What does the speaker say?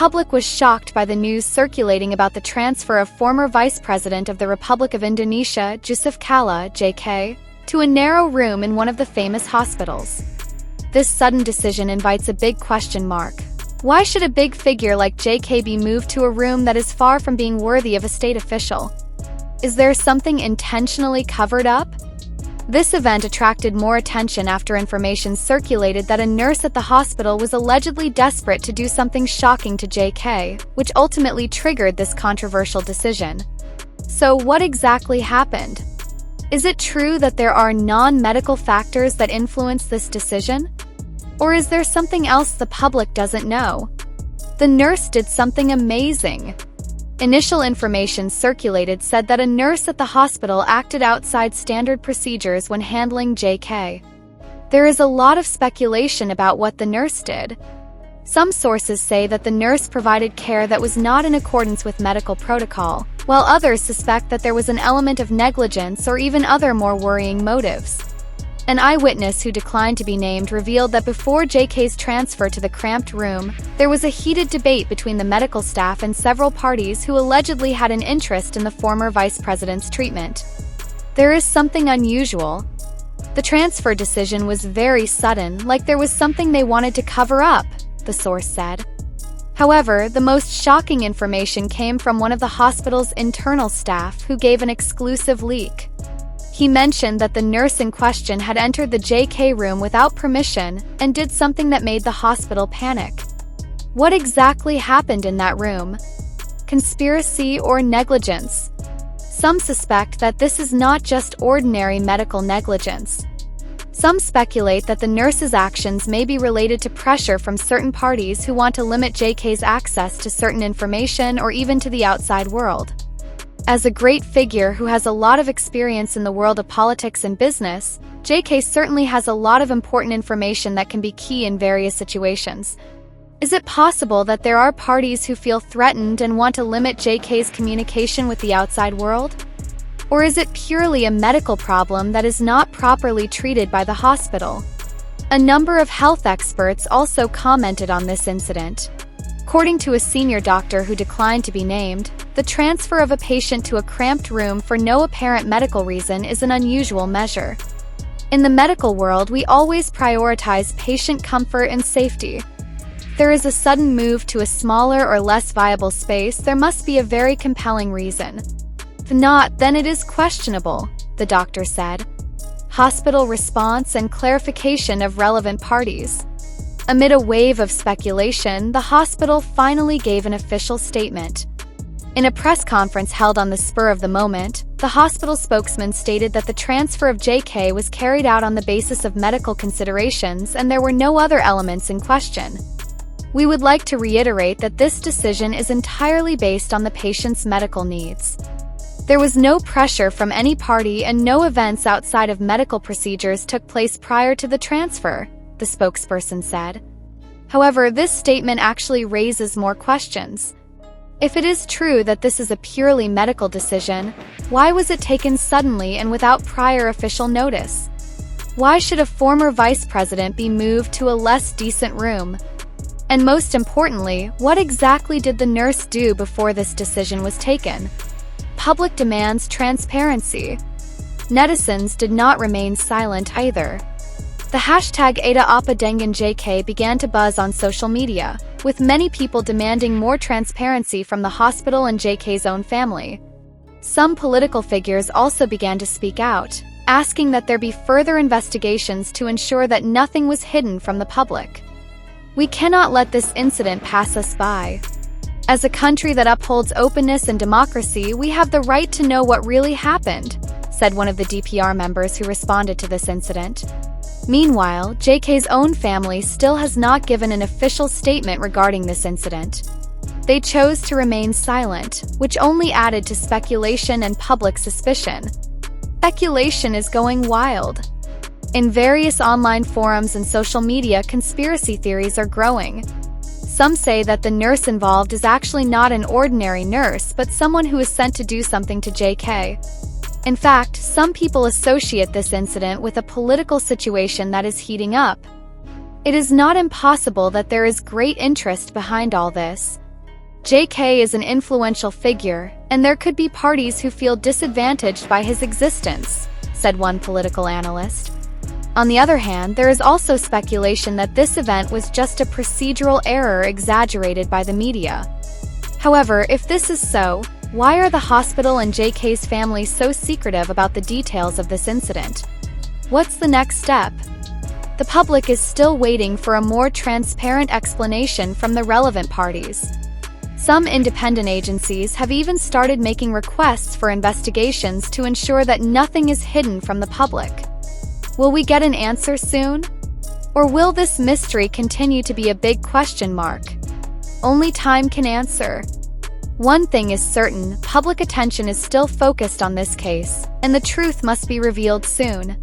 public was shocked by the news circulating about the transfer of former Vice President of the Republic of Indonesia, Yusuf Kalla, JK, to a narrow room in one of the famous hospitals. This sudden decision invites a big question mark. Why should a big figure like JK be moved to a room that is far from being worthy of a state official? Is there something intentionally covered up? This event attracted more attention after information circulated that a nurse at the hospital was allegedly desperate to do something shocking to JK, which ultimately triggered this controversial decision. So what exactly happened? Is it true that there are non-medical factors that influence this decision? Or is there something else the public doesn't know? The nurse did something amazing. Initial information circulated said that a nurse at the hospital acted outside standard procedures when handling JK. There is a lot of speculation about what the nurse did. Some sources say that the nurse provided care that was not in accordance with medical protocol, while others suspect that there was an element of negligence or even other more worrying motives. An eyewitness who declined to be named revealed that before JK's transfer to the cramped room, there was a heated debate between the medical staff and several parties who allegedly had an interest in the former vice president's treatment. There is something unusual. The transfer decision was very sudden, like there was something they wanted to cover up, the source said. However, the most shocking information came from one of the hospital's internal staff who gave an exclusive leak. He mentioned that the nurse in question had entered the JK room without permission and did something that made the hospital panic. What exactly happened in that room? Conspiracy or negligence? Some suspect that this is not just ordinary medical negligence. Some speculate that the nurse's actions may be related to pressure from certain parties who want to limit JK's access to certain information or even to the outside world. As a great figure who has a lot of experience in the world of politics and business, JK certainly has a lot of important information that can be key in various situations. Is it possible that there are parties who feel threatened and want to limit JK's communication with the outside world? Or is it purely a medical problem that is not properly treated by the hospital? A number of health experts also commented on this incident. According to a senior doctor who declined to be named, the transfer of a patient to a cramped room for no apparent medical reason is an unusual measure. In the medical world, we always prioritize patient comfort and safety. If there is a sudden move to a smaller or less viable space, there must be a very compelling reason. If not, then it is questionable, the doctor said. Hospital response and clarification of relevant parties. Amid a wave of speculation, the hospital finally gave an official statement. In a press conference held on the spur of the moment, the hospital spokesman stated that the transfer of JK was carried out on the basis of medical considerations and there were no other elements in question. We would like to reiterate that this decision is entirely based on the patient's medical needs. There was no pressure from any party and no events outside of medical procedures took place prior to the transfer, the spokesperson said. However, this statement actually raises more questions. If it is true that this is a purely medical decision, why was it taken suddenly and without prior official notice? Why should a former vice president be moved to a less decent room? And most importantly, what exactly did the nurse do before this decision was taken? Public demands transparency. Netizens did not remain silent either. The hashtag #AdaApaDenganJK began to buzz on social media, with many people demanding more transparency from the hospital and JK's own family. Some political figures also began to speak out, asking that there be further investigations to ensure that nothing was hidden from the public. We cannot let this incident pass us by. As a country that upholds openness and democracy, we have the right to know what really happened, said one of the DPR members who responded to this incident. Meanwhile, JK's own family still has not given an official statement regarding this incident. They chose to remain silent, which only added to speculation and public suspicion. Speculation is going wild. In various online forums and social media, conspiracy theories are growing. Some say that the nurse involved is actually not an ordinary nurse but someone who is sent to do something to JK. In fact, some people associate this incident with a political situation that is heating up. It is not impossible that there is great interest behind all this. JK is an influential figure, and there could be parties who feel disadvantaged by his existence, said one political analyst. On the other hand, there is also speculation that this event was just a procedural error exaggerated by the media. However, if this is so, why are the hospital and JK's family so secretive about the details of this incident? What's the next step? The public is still waiting for a more transparent explanation from the relevant parties. Some independent agencies have even started making requests for investigations to ensure that nothing is hidden from the public. Will we get an answer soon? Or will this mystery continue to be a big question mark? Only time can answer. One thing is certain, public attention is still focused on this case, and the truth must be revealed soon.